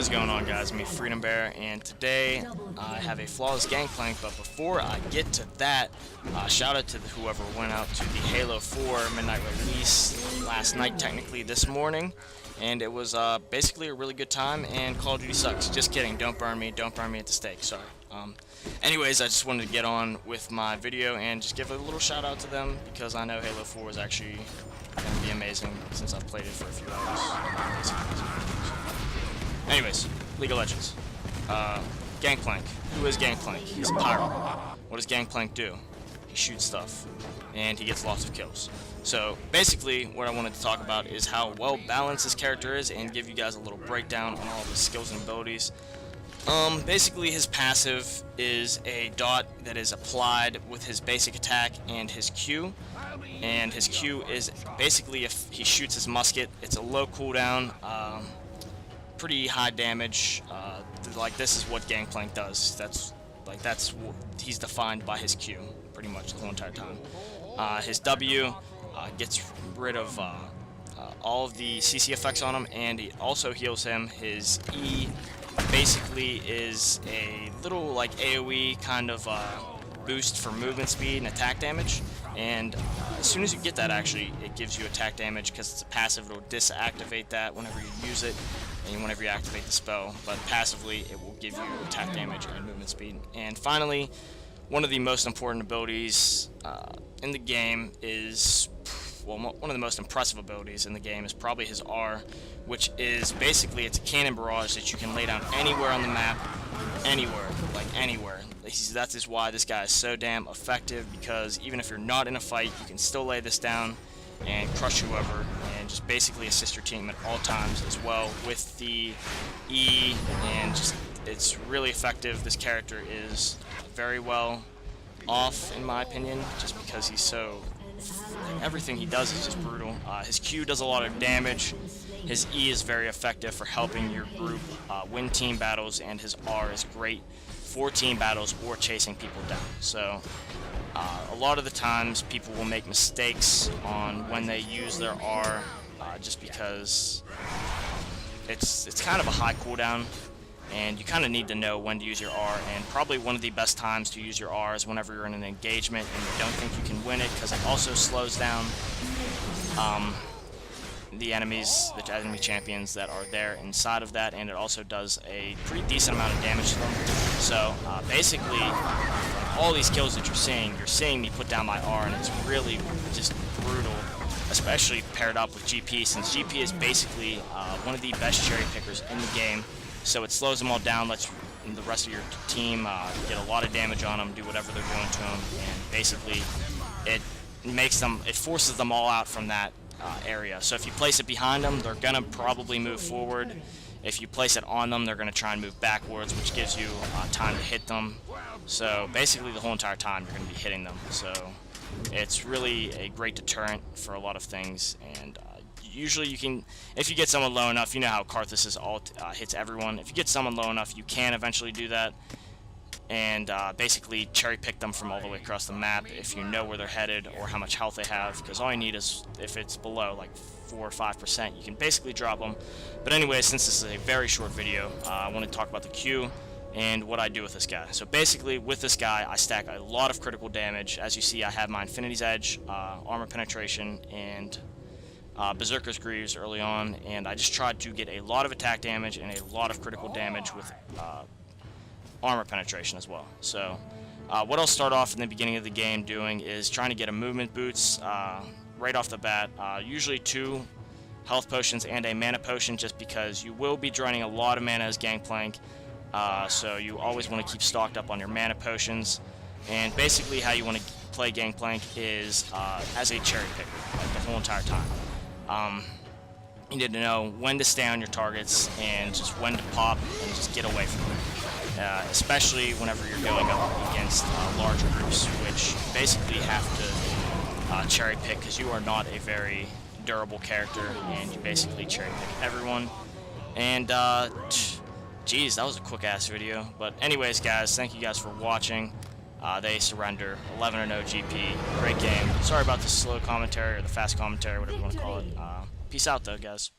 is going on, guys? Me, Freedom Bear, and today I have a flawless Gangplank. But before I get to that, shout out to whoever went out to the Halo 4 midnight release last night, technically this morning, and it was basically a really good time. And Call of Duty sucks. Just kidding. Don't burn me. Don't burn me at the stake. Sorry. Anyways, I just wanted to get on with my video and just give a little shout out to them because I know Halo 4 is actually going to be amazing since I've played it for a few hours. Anyways, League of Legends. Gangplank. Who is Gangplank? He's a pirate. What does Gangplank do? He shoots stuff, and he gets lots of kills. So basically, what I wanted to talk about is how well balanced his character is, and give you guys a little breakdown on all of his skills and abilities. Basically, his passive is a dot that is applied with his basic attack and his Q. And his Q is basically, if he shoots his musket, it's a low cooldown, pretty high damage. Like, this is what Gangplank does. He's defined by his Q pretty much the whole entire time. His W gets rid of all of the CC effects on him, and it also heals him. His E basically is a little like AoE kind of boost for movement speed and attack damage, and as soon as you get that, actually it gives you attack damage because it's a passive. It'll disactivate that whenever you use it and whenever you activate the spell, but passively it will give you attack damage and movement speed. And finally, one of the most important abilities in the game is, well, one of the most impressive abilities in the game is probably his R, which is basically, it's a cannon barrage that you can lay down anywhere on the map, anywhere, like anywhere. That is why this guy is so damn effective, because even if you're not in a fight, you can still lay this down and crush whoever, and just basically assist your team at all times as well with the E, and just, it's really effective. This character is very well off, in my opinion, just because he's so, everything he does is just brutal. His Q does a lot of damage. His E is very effective for helping your group win team battles, and his R is great for team battles or chasing people down. So a lot of the times people will make mistakes on when they use their R, just because it's kind of a high cooldown, and you kind of need to know when to use your R. And probably one of the best times to use your R is whenever you're in an engagement and you don't think you can win it, because it also slows down the enemy champions that are there inside of that, and it also does a pretty decent amount of damage to them. So basically, all these kills that you're seeing me put down my R, and it's really just brutal, especially paired up with GP, since GP is basically one of the best cherry pickers in the game. So it slows them all down, lets the rest of your team get a lot of damage on them, do whatever they're doing to them, and basically it forces them all out from that area. So if you place it behind them, they're gonna probably move forward. If you place it on them, they're gonna try and move backwards, which gives you time to hit them. So basically the whole entire time you're gonna be hitting them. So it's really a great deterrent for a lot of things, and usually you can, if you get someone low enough, you know how Karthus' ult hits everyone. If you get someone low enough, you can eventually do that, and basically cherry pick them from all the way across the map if you know where they're headed or how much health they have, because all you need is, if it's below like 4 or 5%, you can basically drop them. But anyway, since this is a very short video, I want to talk about the Q and what I do with this guy. So basically, with this guy, I stack a lot of critical damage. As you see, I have my Infinity's Edge, Armor Penetration, and Berserker's Greaves early on, and I just tried to get a lot of attack damage and a lot of critical damage with Armor Penetration as well. So what I'll start off in the beginning of the game doing is trying to get a movement boots right off the bat, usually 2 health potions and a mana potion, just because you will be draining a lot of mana as Gangplank, so you always want to keep stocked up on your mana potions. And basically how you want to play Gangplank is as a cherry picker, like the whole entire time. You need to know when to stay on your targets and just when to pop and just get away from them, especially whenever you're going up against larger groups, which basically have to cherry pick, because you are not a very durable character and you basically cherry pick everyone. And geez, that was a quick ass video. But anyways, guys, thank you guys for watching. They surrender 11-0 GP. Great game. Sorry about the slow commentary or the fast commentary, whatever you want to call it. Peace out, though, guys.